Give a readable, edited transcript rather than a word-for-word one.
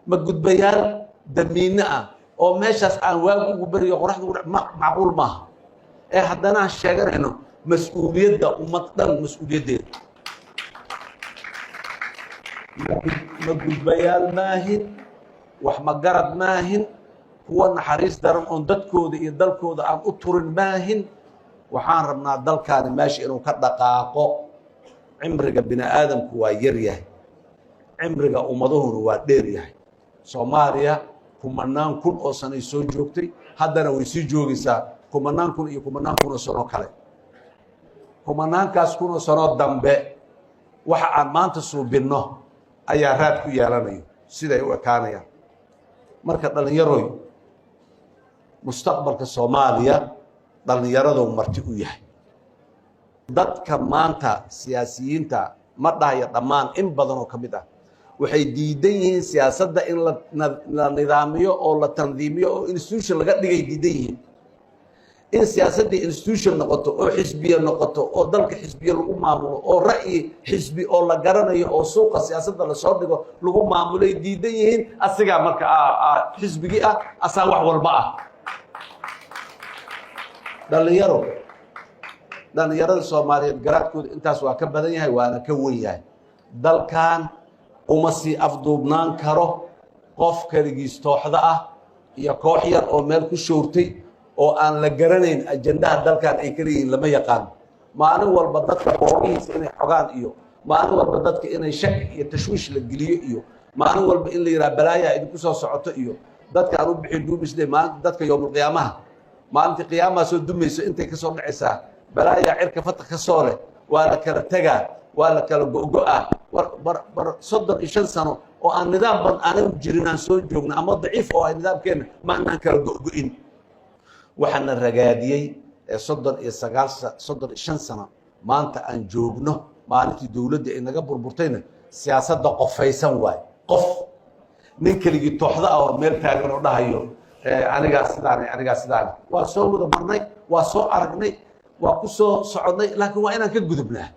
ma gudbayaal damiinno ah oo meeshaas aan waagu ugu bariyo qoraxdu macquul maaha ee haddana aan sheeganayno mas-uuliyadda ummad dhan mas-uuliyaddeeda ma gudbayaal maahin wax ma garad maahin kuwa naxariis daran oon dadkooda iyo dalkooda aan u turin maahin waxaan rabnaa dalkaani meesha inuu ka dhaqaaqo cimriga bini aadamku waa yar yahay cimriga ummaduhuna waa dheer yahay soomaaliya kumanaan kun oo sanay soo joogtay haddana way sii joogaysaa kumanaan kun iyo kumanaan kun oo sano kale kumanaankaas kun oo sano dambe waxa aan maanta suubinno ayaa raad ku yeelanayo siday u ekaanayaan marka dhallinyaroy mustaqbalka soomaaliya dhallinyaradoo marti u yahay dadka maanta siyaasiyiinta ma dhahaya dhammaan in badan oo ka mid ah waxay diidan yihiin siyaasadda in la nidaamiyo oo la tandiimiyo oo institution laga dhigay diidan yihiin in siyaasaddii institution noqoto oo xisbiye noqoto oo dalka xisbiye lagu maamulo oo ra'yi xisbi oo la garanayo oo suuqa siyaasadda lasoo dhigo lagu maamulay diidan yihiin asigaa marka xisbigii ah asaa wax walba ah dhallinyarada soomaaliyeed garaadkooda intaas waa ka badan yahay waana ka wen yahay dalkan uma sii afduubnaan karo qof keligiis tooxda ah iyo koox yar oo meel ku shoortay oo aan la garanayn ajandaha dalkan ay kala yihiin lama yaqaan maalin walba dadka boogihiisa inay xogaan iyo maalin walba dadka inay shaki iyo tashwiish la geliyo iyo maalin walba in la yidhaha balaayaa idinku soo socoto iyo dadka aan u bixin duumisle maalinta dadka yowmulqiyaamaha maalintii qiyaamaha soo dumayso intay ka soo dhacaysaa balaayaa cirka fata ka soo leh waa la kala tegaa waa la kala go-go-ah bar 35 sano oo aan nidaam badan aanan jirin aan soo joogno ama daciif oo ay nidaamkeenna maanaan kala go-go-in waxaana ragaadiyey 35 sano maanta aan joogno maalintii dowladda ay naga burburtayna siyaasadda qofaysan waay qof nin keligii tooxda ah oo meel taagan oo dhahayo anigaa sidaani waa soo wada marnay waa soo aragnay waa ku soo soconnay laakiin waa inaan ka gudubnaa